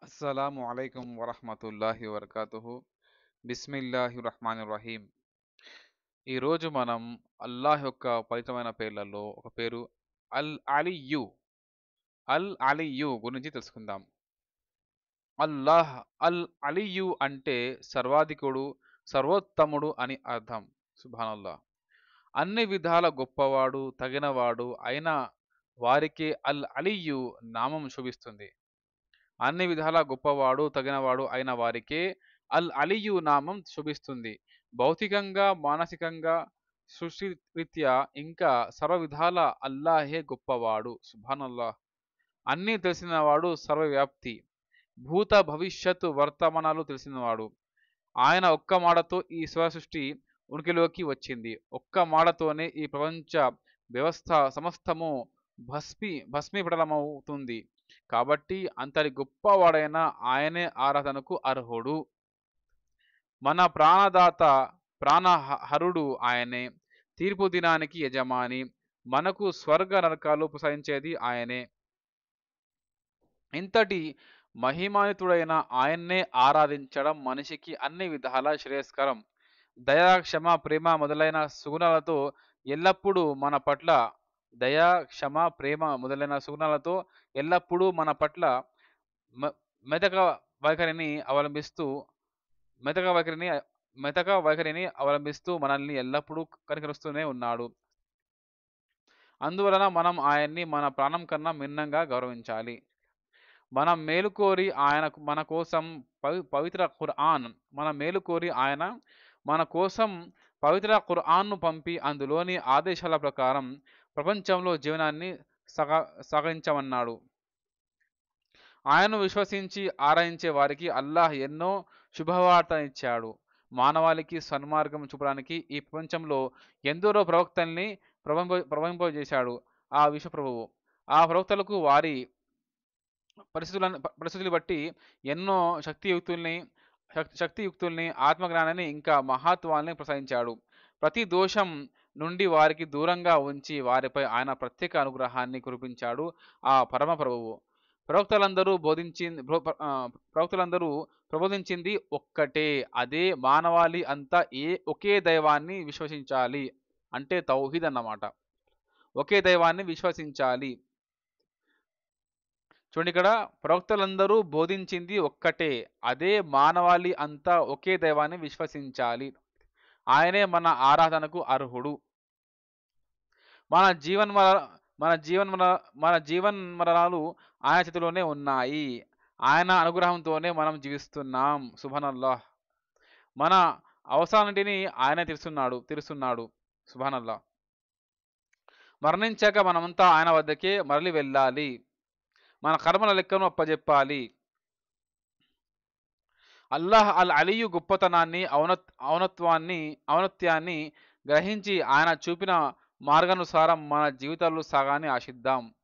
అస్సలాము అలైకుం వరహ్మతుల్లాహి వబర్కాతుహు. బిస్మిల్లాహి రహమాని రహీం. ఈరోజు మనం అల్లాహ్ యొక్క పవిత్రమైన పేర్లలో ఒక పేరు అల్ అలియు అల్ అలియు గురించి తెలుసుకుందాం. అల్లాహ్ అల్ అలియు అంటే సర్వాధికుడు, సర్వోత్తముడు అని అర్థం. సుబ్హానల్లాహ్. అన్ని విధాల గొప్పవాడు, తగినవాడు అయిన వారికే అల్ అలియు నామం శోభిస్తుంది. అన్ని విధాల గొప్పవాడు, తగినవాడు అయిన వారికే అల్ అలియు నామం శోభిస్తుంది. భౌతికంగా, మానసికంగా, సృష్టి రీత్యా ఇంకా సర్వ విధాల అల్లాహే గొప్పవాడు. సుబ్హానల్లాహ్. అన్నీ తెలిసినవాడు, సర్వవ్యాప్తి. భూత భవిష్యత్తు వర్తమానాలు తెలిసినవాడు. ఆయన ఒక్క మాటతో ఈ సృష్టి ఉనికిలోకి వచ్చింది. ఒక్క మాటతోనే ఈ ప్రపంచ వ్యవస్థ సమస్తము భస్మీపటలమవుతుంది. కాబట్టి అంతటి గొప్పవాడైన ఆయనే ఆరాధనకు అర్హుడు. మన ప్రాణదాత, ప్రాణహరుడు ఆయనే. తీర్పు దినానికి యజమాని. మనకు స్వర్గ నరకాలు ప్రసాదించేది ఆయనే. ఇంతటి మహిమాన్వితుడైన ఆయన్నే ఆరాధించడం మనిషికి అన్ని విధాల శ్రేయస్కరం. దయా, క్షమ, ప్రేమ మొదలైన సుగుణాలతో ఎల్లప్పుడూ మన పట్ల దయా, క్షమ, ప్రేమ మొదలైన సుగుణాలతో ఎల్లప్పుడూ మన పట్ల మ- మెతక వైఖరిని అవలంబిస్తూ మెతక వైఖరిని మెతక వైఖరిని అవలంబిస్తూ మనల్ని ఎల్లప్పుడూ కనికరిస్తూనే ఉన్నాడు. అందువలన మనం ఆయన్ని మన ప్రాణం కన్నా భిన్నంగా గౌరవించాలి. మనం మేలుకోరి ఆయన మన కోసం పవిత్ర ఖురాన్ మన మేలుకోరి ఆయన మన కోసం పవిత్ర ఖురాన్ను పంపి అందులోని ఆదేశాల ప్రకారం ప్రపంచంలో జీవనాన్ని సాగించమన్నాడు. ఆయనను విశ్వసించి ఆరాధించే వారికి అల్లాహ్ ఎన్నో శుభవార్తనిచ్చాడు. మానవాళికి సన్మార్గం చూపడానికి ఈ ప్రపంచంలో ఎందరో ప్రవక్తల్ని ప్రవహింపజేశాడు ఆ విశ్వప్రభువు. ఆ ప్రవక్తలకు వారి పరిస్థితులు బట్టి ఎన్నో శక్తియుక్తుల్ని, ఆత్మజ్ఞానాన్ని ఇంకా మహత్వాల్ని ప్రసాదించాడు. ప్రతి దోషం నుండి వారికి దూరంగా ఉంచి వారిపై ఆయన ప్రత్యేక అనుగ్రహాన్ని కురిపించాడు ఆ పరమ ప్రభువు. ప్రవక్తలందరూ ప్రవక్తలందరూ ప్రబోధించింది ఒక్కటే. అదే మానవాళి అంతా ఒకే దైవాన్ని విశ్వసించాలి. అంటే తౌహీద్ అన్నమాట. ఒకే దైవాన్ని విశ్వసించాలి. చూడండి, ఇక్కడ ప్రవక్తలందరూ బోధించింది ఒక్కటే. అదే మానవాళి అంతా ఒకే దైవాన్ని విశ్వసించాలి. ఆయనే మన ఆరాధనకు అర్హుడు. మన జీవన్మర మన జీవన్మర మన జీవన్మరణాలు ఆయన చేతిలోనే ఉన్నాయి. ఆయన అనుగ్రహంతోనే మనం జీవిస్తున్నాం. సుబ్హానల్లాహ్. మన అవసరాన్నింటినీ ఆయనే తీరుస్తున్నాడు. సుబ్హానల్లాహ్. మరణించాక మనమంతా ఆయన వద్దకే మరలి వెళ్ళాలి. మన కర్మల లెక్కను అప్పజెప్పాలి. అల్లాహ్ అల్ అలియు గొప్పతనాన్ని, ఔన్నత్యాన్ని గ్రహించి ఆయన చూపిన మార్గానుసారం మన జీవితాలు సాగాన్ని ఆశిద్దాం.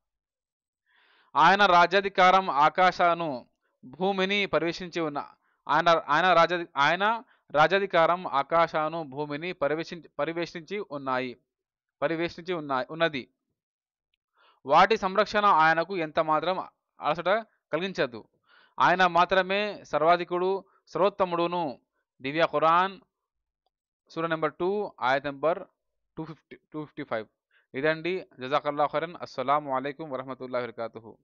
ఆయన రాజ్యాధికారం ఆకాశాను భూమిని పరివేషించి ఉన్న ఆయన ఆయన రాజ్య ఆయన రాజ్యాధికారం ఆకాశాను భూమిని ఉన్నది. వాటి సంరక్షణ ఆయనకు ఎంత మాత్రం అలసట కలిగించదు. ఆయన మాత్రమే సర్వాధికుడు, సర్వోత్తముడును. దివ్య ఖురాన్ సూర నెంబర్ 2 ఆయత్ నెంబర్ 255. ఇదండి. జజాకల్లాహు ఖైరన్. అస్సలాము అలైకుం వరహ్మతుల్లాహి వబరకాతుహు.